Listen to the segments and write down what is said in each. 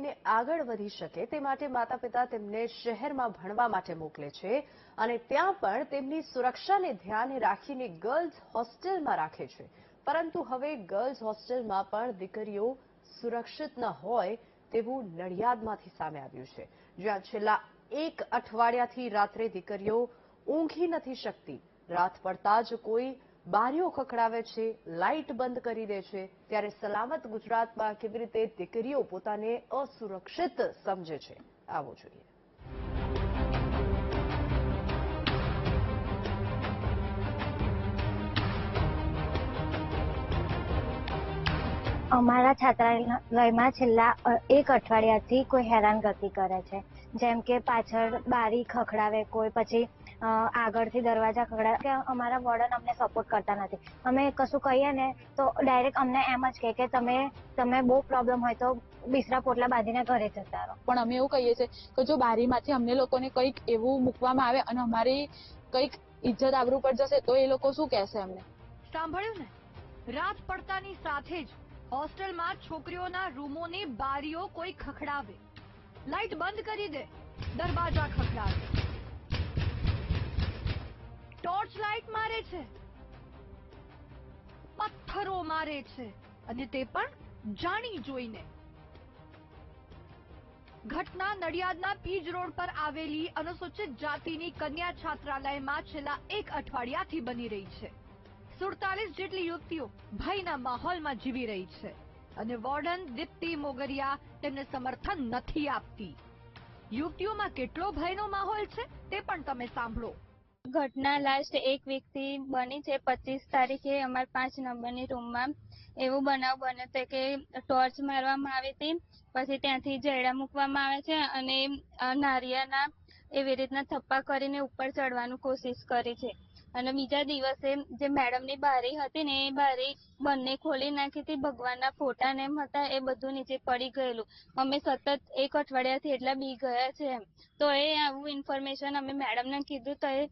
લઈને આગળ વધી શકે તે માટે માતા પિતા તેમને શહેરમાં ભણવા માટે મોકલે છે અને ત્યાં પણ તેમની સુરક્ષાને ધ્યાને રાખીને ગર્લ્સ હોસ્ટેલમાં રાખે છે. પરંતુ હવે ગર્લ્સ હોસ્ટેલમાં પણ દીકરીઓ સુરક્ષિત ન હોય તેવું નડિયાદમાંથી સામે આવ્યું છે, જ્યાં છેલ્લા 1 અઠવાડિયાથી રાત્રે દીકરીઓ ઊંઘી નથી શકતી. રાત પડતા જ કોઈ બારીઓ ખખડાવે છે, લાઇટ બંધ કરી દે છે. ત્યારે સલામત ગુજરાતમાં કેવી રીતે દીકરીઓ પોતાને અસુરક્ષિત સમજે છે, આવો જોઈએ. અમારા છાત્રાલયમાં છેલ્લા 1 અઠવાડિયાથી કોઈ હેરાનગતિ કરે છે, જેમ કે પાછળ બારી ખખડાવે, કોઈ પછી આગળથી દરવાજા ખખડાવે. કે અમારા વોર્ડન અમને સપોર્ટ કરતા નથી. અમે કશું કહીએ ને તો ડાયરેક્ટ અમને એમ જ કહે કે તમે બહુ પ્રોબ્લેમ હોય તો બિસ્તરા પોટલા બાંધીને ઘરે જતા રહો. પણ અમે એવું કહીએ છીએ કે જો બારીમાંથી અમને લોકોને કંઈક એવું મૂકવામાં આવે અને અમારી કંઈક ઇજ્જત આબરૂ પર જશે તો એ લોકો શું કહેશે અમને? સાંભળ્યું ને, રાત પડતાની સાથે જ હોસ્ટેલમાં છોકરીઓના રૂમોની બારીઓ કોઈ ખખડાવે, લાઇટ બંધ કરી દે, દરવાજા ખખડાવે, ટોર્ચ લાઇટ મારે છે, પથ્થરો મારે છે, અને તે પણ જાણી જોઈને. ઘટના નડિયાદના પીજ રોડ પર આવેલી અનુસૂચિત જાતિની કન્યા છાત્રાલયમાં છેલ્લા 1 અઠવાડિયાથી બની રહી છે. 47 જેટલી યુવતીઓ ભયના માહોલમાં જીવી રહી છે અને વોર્ડન દીપ્તિ મોગરિયા તેમને સમર્થન નથી આપતી. યુવતીઓમાં કેટલો ભયનો માહોલ છે તે પણ તમે સાંભળો. ઘટના લાસ્ટ 1 વીકથી બની છે. 25 તારીખે અમારા 5 નંબરની રૂમમાં એવું બનાવ બન્યો હતો કે ટોર્ચ મારવામાં આવી હતી, પછી ત્યાંથી જયડા મૂકવામાં આવે છે અને નારિયાના એવી રીતના થપ્પા કરીને ઉપર ચડવાનું કોશિશ કરી છે. અને બીજા દિવસે જે મેડમની બારી હતી ને એ બારી બંને ખોલી નાખી હતી. ભગવાનના ફોટા ને એમ હતા એ બધું નીચે પડી ગયેલું. અમે સતત 1 અઠવાડિયાથી એટલા બી ગયા છે એમ. તો એ આવું ઇન્ફોર્મેશન અમે મેડમને કીધું તો એ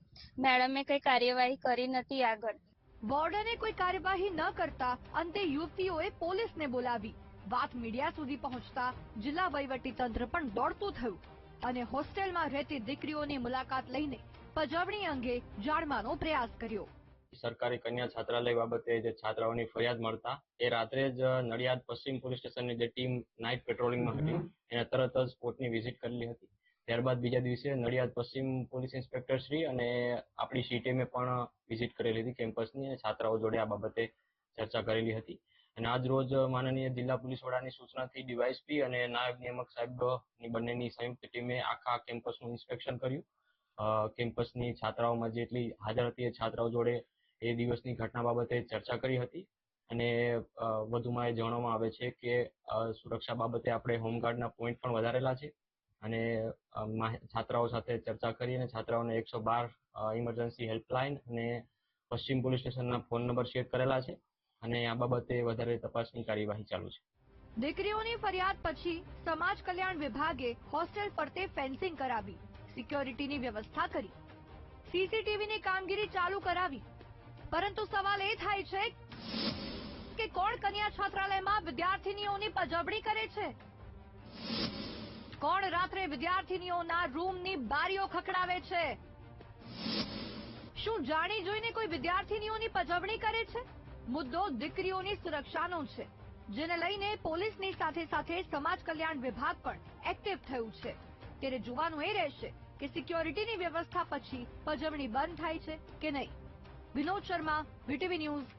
મેડમે કઈ કાર્યવાહી કરી નથી આગળ. વોર્ડને કોઈ કાર્યવાહી ન કરતા અંતે યુવતીઓએ પોલીસને બોલાવી. વાત મીડિયા સુધી પહોંચતા જિલ્લા વહીવટીતંત્ર પણ દોડતું થયું અને હોસ્ટેલમાં રહેતી દીકરીઓની મુલાકાત લઈને પજવણી અંગે જાણવાનો પ્રયાસ કર્યો. સરકારી કન્યા છાત્રાલય બાબતે જે છાત્રાઓની ફરિયાદ મળતા એ રાત્રે જ નડિયાદ પશ્ચિમ પોલીસ સ્ટેશનની જે ટીમ નાઇટ પેટ્રોલિંગમાં હતી એને તરત જ સ્પોટની વિઝિટ કરેલી હતી. ત્યારબાદ બીજા દિવસે નડિયાદ પશ્ચિમ પોલીસ ઇન્સ્પેક્ટર શ્રી અને આપણી સી ટીમે પણ વિઝિટ કરેલી હતી કેમ્પસની અને છાત્રાઓ જોડે આ બાબતે ચર્ચા કરેલી હતી. અને આજ રોજ માનનીય જિલ્લા પોલીસ વડાની સૂચનાથી ડીવાયએસપી અને નાયબ નિયામક સાહેબની બંનેની સંયુક્ત ટીમે આખા કેમ્પસનું ઇન્સ્પેક્શન કર્યું. કેમ્પસની છાત્રાઓમાં જેટલી હાજર હતી એ છાત્રાઓ જોડે એ દિવસની ઘટના બાબતે ચર્ચા કરી હતી અને વધુમાં એ જાણવામાં આવે છે કે સુરક્ષા બાબતે આપણે હોમગાર્ડના પોઈન્ટ પણ વધારેલા છે અને છાત્રાઓ સાથે ચર્ચા કરી અને છાત્રાઓને 112 ઇમરજન્સી હેલ્પલાઇન અને પશ્ચિમ પોલીસ સ્ટેશનના ફોન નંબર શેર કરેલા છે અને આ બાબતે વધારે તપાસની કાર્યવાહી ચાલુ છે. દીકરીઓની ફરિયાદ પછી સમાજ કલ્યાણ વિભાગે હોસ્ટેલ ફરતે ફેન્સિંગ કરાવી, સિક્યોરિટીની વ્યવસ્થા કરી, સીસીટીવીની કામગીરી ચાલુ કરાવી. પરંતુ સવાલ એ થાય છે કે કોણ કન્યા છાત્રાલયમાં વિદ્યાર્થીનીઓની પજવણી કરે છે? કોણ રાત્રે વિદ્યાર્થીનીઓના રૂમની બારીઓ ખખડાવે છે? શું જાણી જોઈને કોઈ વિદ્યાર્થીનીઓની પજવણી કરે છે? મુદ્દો દીકરીઓની સુરક્ષાનો છે, જેને લઈને પોલીસની સાથે સાથે સમાજ કલ્યાણ વિભાગ પણ એક્ટિવ થયું છે. ત્યારે જોવાનું એ રહેશે કે સિક્યોરિટીની વ્યવસ્થા પછી પજવણી બંધ થાય છે કે નહીં. Vinod Sharma, VTV news,